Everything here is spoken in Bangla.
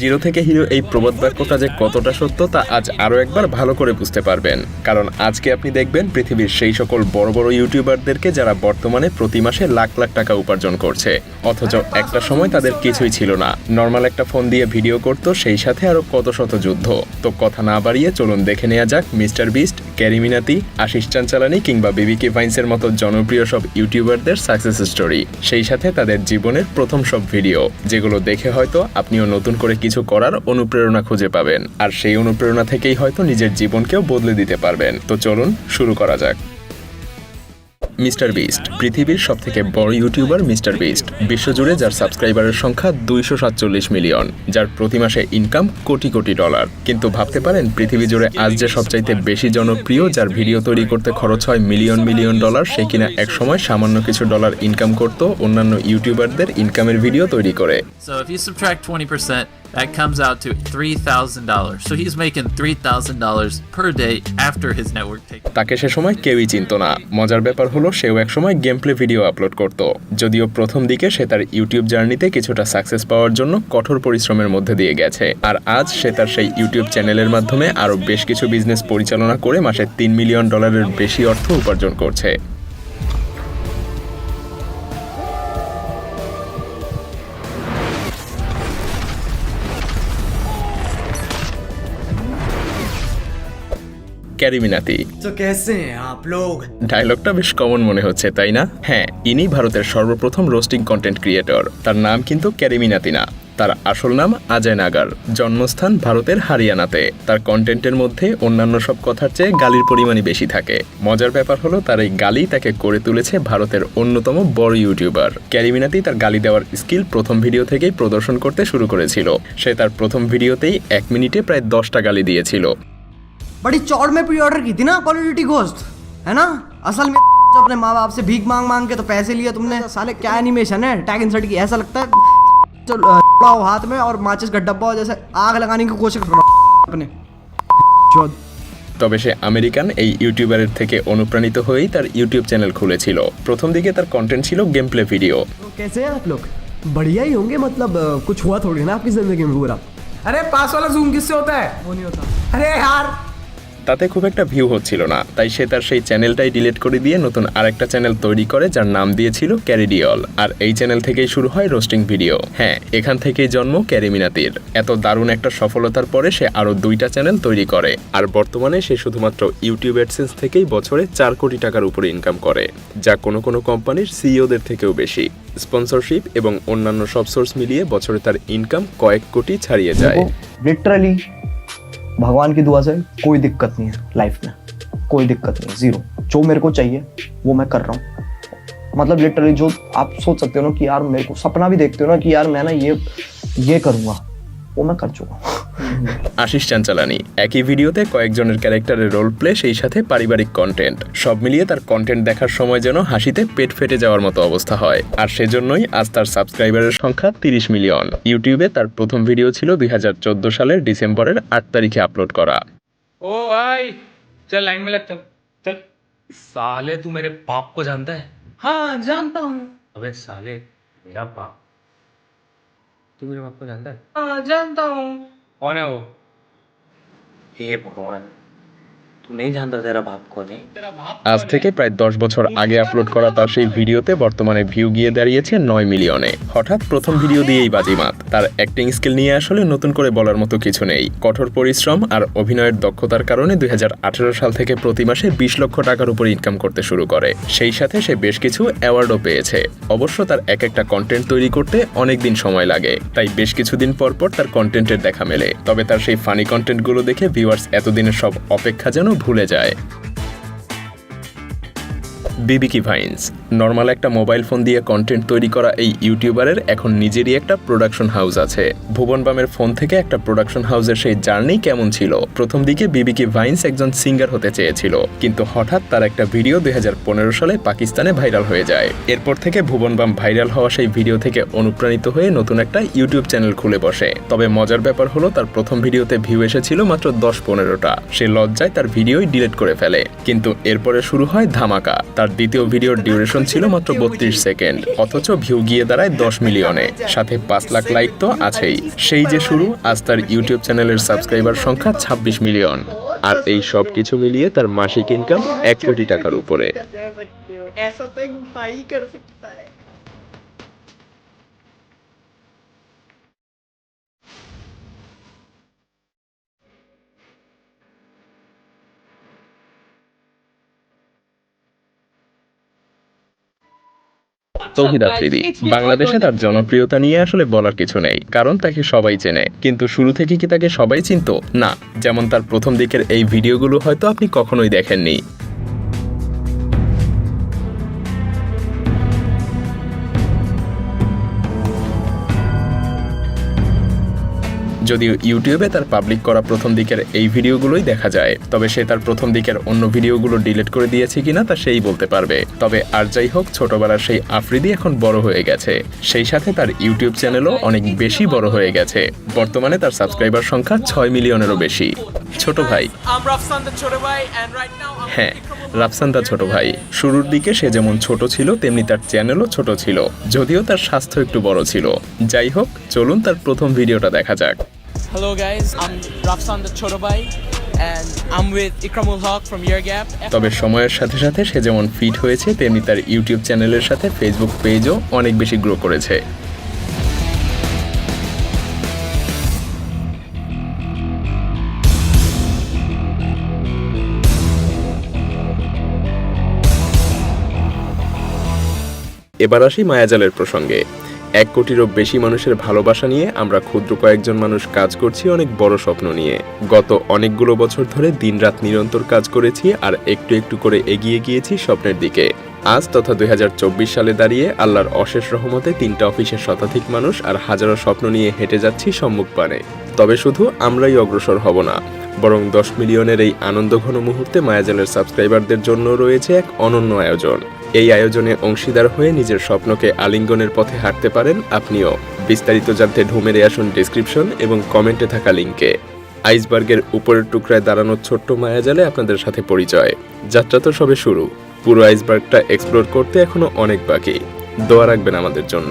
জিরো থেকে হিরো এই প্রবাদ বাক্যটা যে কতটা সত্য তা আজ আরও একবার ভালো করে বুঝতে পারবেন, কারণ আজকে আপনি দেখবেন পৃথিবীর সেই সকল বড় বড় ইউটিউবারদেরকে যারা বর্তমানে প্রতি মাসে লাখ লাখ টাকা উপার্জন করছে, অথচ একটা সময় তাদের কিছুই ছিল না। নর্মাল একটা ফোন দিয়ে ভিডিও করতো, সেই সাথে আরও কত শত যুদ্ধ। তো কথা না বাড়িয়ে চলুন দেখে নেওয়া যাক মিস্টার বিস্ট, ক্যারি মিনাতি, আশিস চাঞ্চালানি কিংবা বিবিকে ভাইন্সের মতো জনপ্রিয় সব ইউটিউবারদের সাকসেস স্টোরি, সেই সাথে তাদের জীবনের প্রথম সব ভিডিও, যেগুলো দেখে হয়তো আপনিও নতুন করে কিছু করার অনুপ্রেরণা খুঁজে পাবেন, আর সেই অনুপ্রেরণা থেকেই হয়তো নিজের জীবনকেও বদলে দিতে পারবেন। তো চলুন শুরু করা যাক। মিস্টার বিস্ট, পৃথিবীর সবথেকে বড় ইউটিউবার মিস্টার বিস্ট, বিশ্বজুড়ে যার সাবস্ক্রাইবারের সংখ্যা 247 মিলিয়ন, যার প্রতি মাসে ইনকাম কোটি কোটি ডলার। কিন্তু ভাবতে পারেন পৃথিবী জুড়ে আজ যে সবচাইতে বেশি জনপ্রিয়, যার ভিডিও তৈরি করতে খরচ হয় মিলিয়ন মিলিয়ন ডলার, সে কিনা একসময় সামান্য কিছু ডলার ইনকাম করত অন্যান্য ইউটিউবারদের ইনকামের ভিডিও তৈরি করে। So if you subtract 20%, that comes out to $3,000. So he's making $3,000 per day after his network take. তাকে সে সময় কেউই চিনত না। মজার ব্যাপার হলো সেও একসময় গেম প্লে ভিডিও আপলোড করত। যদিও প্রথম দিকে সে তার ইউটিউব জার্নিতে কিছুটা সাকসেস পাওয়ার জন্য কঠোর পরিশ্রমের মধ্যে দিয়ে গেছে, আর আজ সে তার সেই ইউটিউব চ্যানেলের মাধ্যমে আরও বেশ কিছু বিজনেস পরিচালনা করে মাসে $3 মিলিয়ন বেশি অর্থ উপার্জন করছে। ক্যারি মিনাতি। तो कैसे हैं आप लोग? ডায়লগটা বেশ কমন মনে হচ্ছে, তাই না? হ্যাঁ, ইনি ভারতের সর্বপ্রথম রোস্টিং কন্টেন্ট ক্রিয়েটর। তার নাম কিন্তু ক্যারি মিনাতি না, তার আসল নাম অজয় নাগার। জন্মস্থান ভারতের হরিয়ানাতে। তার কন্টেন্টের মধ্যে অন্যান্য সব কথার চেয়ে গালির পরিমাণই বেশি থাকে। মজার ব্যাপার হলো তার এই গালি তাকে করে তুলেছে ভারতের অন্যতম বড় ইউটিউবার। ক্যারি মিনাতি তার গালি দেওয়ার স্কিল প্রথম ভিডিও থেকেই প্রদর্শন করতে শুরু করেছিল। সে তার প্রথম ভিডিওতেই 1 মিনিটে প্রায় 10টা গালি দিয়েছিল। बड़ी चौड़ में प्री ऑर्डर की थी ना क्वालिटी घोस्ट, है ना? असल में जो अपने माँ बाप से भीख मांग मांग के तो पैसे लिए तुमने। साले क्या एनिमेशन है टैग इंसर्ट की, ऐसा लगता है जो हो हाथ में और माचिस का डब्बा हो, जैसे आग लगाने की कोशिश कर रहा अपने। তবে সে আমেরিকান এই ইউটিউবারের থেকে অনুপ্রাণিত হয়েই তার ইউটিউব চ্যানেল খুলেছিল। প্রথম দিকে তার কন্টেন্ট ছিল গেম প্লে ভিডিও। तो कैसे हैं आप लोग? बढ़िया ही होंगे, मतलब कुछ हुआ थोड़ी ना आपकी जिंदगी में पूरा। अरे पास वाला जूम किससे होता है? वो नहीं होता। अरे यार তাতে খুব একটা ভিউ হচ্ছিল না, তাই সে তার সেই চ্যানেলটাই ডিলিট করে দিয়ে নতুন আরেকটা চ্যানেল তৈরি করে, যার নাম দিয়েছিল ক্যারিডিওল। আর এই চ্যানেল থেকেই শুরু হয় রোস্টিং ভিডিও। হ্যাঁ, এখান থেকেই জন্ম ক্যারি মিনাতির। এত দারুণ একটা সফলতার পরে সে আরও 2টা চ্যানেল তৈরি করে, আর বর্তমানে সে শুধুমাত্র ইউটিউব অ্যাডসেন্স থেকেই বছরে 4 কোটি টাকার উপরে ইনকাম করে, যা কোনো কোনো কোম্পানির সিইওদের থেকেও বেশি। স্পন্সরশিপ এবং অন্যান্য সব সোর্স মিলিয়ে বছরে তার ইনকাম কয়েক কোটি ছাড়িয়ে যায়। लिटरली भगवान की दुआ से कोई दिक्कत नहीं है लाइफ में, कोई दिक्कत नहीं, जीरो। जो मेरे को चाहिए वो मैं कर रहा हूँ। मतलब लिटरली जो आप सोच सकते हो ना कि यार मेरे को सपना भी देखते हो ना कि यार मैं ना ये करूँगा, वो मैं कर चुका हूँ। আশিস চাঞ্চালানি একই ভিডিওতে কয়েকজনের ক্যারেক্টারের রোল প্লে, সেই সাথে পারিবারিক কন্টেন্ট, সব মিলিয়ে তার কন্টেন্ট দেখার সময় যেন হাসিতে পেট ফেটে যাওয়ার মতো অবস্থা হয়। আর সেজন্যই আজ তার সাবস্ক্রাইবারের সংখ্যা 30 মিলিয়ন। ইউটিউবে তার প্রথম ভিডিও ছিল 2014 সালের ডিসেম্বরের 8 তারিখে আপলোড করা। ओ भाई चल लाइन में लग, चल चल। साले तू मेरे बाप को जानता है? हाँ जानता हूँ। अबे साले मेरा बाप, तू मेरे बाप को जानता है? हाँ जानता हूँ। कौन है वो? हे भगवान, तू नहीं जानता तेरा बाप कौन है? আজ থেকে প্রায় 10 বছর আগে আপলোড করা তার সেই ভিডিওতে বর্তমানে ভিউ গিয়ে দাঁড়িয়েছে 9 মিলিয়নে। হঠাৎ প্রথম ভিডিও দিয়েই বাজিমাত। তার অ্যাক্টিং স্কিল নিয়ে আসলে নতুন করে বলার মতো কিছু নেই। কঠোর পরিশ্রম আর অভিনয়ের দক্ষতার কারণে 2018 সাল থেকে প্রতি মাসে 20 লক্ষ টাকার উপর ইনকাম করতে শুরু করে। সেই সাথে সে বেশ কিছু অ্যাওয়ার্ডও পেয়েছে। অবশ্য তার এক একটা কন্টেন্ট তৈরি করতে অনেক দিন সময় লাগে, তাই বেশ কিছুদিন পর পর তার কন্টেন্টের দেখা মেলে। তবে তার সেই ফানি কন্টেন্টগুলো দেখে ভিউয়ার্স এতদিনের সব অপেক্ষা যেন ভুলে যায়। বিবিকি ভাইন্স, নর্মাল একটা মোবাইল ফোন দিয়ে কন্টেন্ট তৈরি করা এই ইউটিউবারের এখন নিজেরই একটা প্রোডাকশন হাউস আছে। ভুবন বামের ফোন থেকে একটা প্রোডাকশন হাউসের সেই জার্নি কেমন ছিল? প্রথম দিকে বিবিকি ভাইন্স একজন সিঙ্গার হতে চেয়েছিল, কিন্তু হঠাৎ তার একটা ভিডিও 2015 সালে পাকিস্তানে ভাইরাল হয়ে যায়। এরপর থেকে ভুবন বাম ভাইরাল হওয়া সেই ভিডিও থেকে অনুপ্রাণিত হয়ে নতুন একটা ইউটিউব চ্যানেল খুলে বসে। তবে মজার ব্যাপার হলো তার প্রথম ভিডিওতে ভিউ এসেছিল মাত্র 10-15টা। সে লজ্জায় তার ভিডিওই ডিলিট করে ফেলে, কিন্তু এরপরে শুরু হয় ধামাকা। তার তার দ্বিতীয় ভিডিওর ডিউরেশন ছিল মাত্র 32 সেকেন্ড, অথচ ভিউ গিয়ে দাঁড়ায় 10 মিলিয়নে, সাথে 5 লাখ লাইক তো আছেই। সেই যে শুরু, আজ তার ইউটিউব চ্যানেলের সাবস্ক্রাইবার সংখ্যা 26 মিলিয়ন। আর এই সব কিছু মিলিয়ে তার মাসিক ইনকাম 1 কোটি টাকার উপরে। ऐसा तो एक भाई कर सकता है। তৌহিদ আফ্রিদি বাংলাদেশে তার জনপ্রিয়তা নিয়ে আসলে বলার কিছু নেই, কারণ তাকে সবাই চেনে। কিন্তু শুরু থেকে কি তাকে সবাই চিনতো? না। যেমন তার প্রথম দিকের এই ভিডিওগুলো হয়তো আপনি কখনোই দেখেননি। যদিও ইউটিউবে তার পাবলিক করা প্রথম দিকের এই ভিডিওগুলোই দেখা যায়, তবে সে তার প্রথম দিকের অন্য ভিডিওগুলো ডিলিট করে দিয়েছে কিনা তা সেই বলতে পারবে। তবে আর যাই হোক, ছোটবেলার সেই আফ্রিদি এখন বড় হয়ে গেছে, সেই সাথে তার ইউটিউব চ্যানেলও অনেক বেশি বড় হয়ে গেছে। বর্তমানে তার সাবস্ক্রাইবার সংখ্যা 6 মিলিয়নেরও বেশি। ছোট ভাই, হ্যাঁ, রাফসান দা ছোট ভাই। শুরুর দিকে সে যেমন ছোট ছিল, তেমনি তার চ্যানেলও ছোট ছিল, যদিও তার স্বাস্থ্য একটু বড় ছিল। যাই হোক, চলুন তার প্রথম ভিডিওটা দেখা যাক। Hello guys, I'm Rafsan the Choto Bhai and I'm with Ikramul Haq from Year Gap. তবে সময়ের সাথে সাথে সে যেমন ফিট হয়েছে, তেমনি তার ইউটিউব চ্যানেলের সাথে ফেসবুক পেজও অনেক বেশি গ্রো করেছে। এবার আসি মায়াজালের প্রসঙ্গে। 1 কোটিরও বেশি মানুষের ভালোবাসা নিয়ে আমরা ক্ষুদ্র কয়েকজন মানুষ কাজ করছি অনেক বড় স্বপ্ন নিয়ে। গত অনেকগুলো বছর ধরে দিনরাত নিরন্তর কাজ করেছি আর একটু একটু করে এগিয়ে গিয়েছি স্বপ্নের দিকে। আজ তথা 2024 সালে দাঁড়িয়ে আল্লাহর অশেষ রহমতে 3টা অফিসের শতাধিক মানুষ আর হাজারো স্বপ্ন নিয়ে হেঁটে যাচ্ছি সম্মুখপানে। তবে শুধু আমরাই অগ্রসর হব না, বরং 10 মিলিয়নের এই আনন্দঘন মুহূর্তে মায়াজালের সাবস্ক্রাইবারদের জন্য রয়েছে এক অনন্য আয়োজন। এই আয়োজনে অংশীদার হয়ে নিজের স্বপ্নকে আলিঙ্গনের পথে হাঁটতে পারেন আপনিও। বিস্তারিত জানতে ঢু মেরে আসুন ডেসক্রিপশন এবং কমেন্টে থাকা লিঙ্কে। আইসবার্গের উপরের টুকরায় দাঁড়ানো ছোট্ট মায়াজালে আপনাদের সাথে পরিচয়। যাত্রা তো সবে শুরু, পুরো আইসবার্গটা এক্সপ্লোর করতে এখনো অনেক বাকি। দোয়া রাখবেন আমাদের জন্য।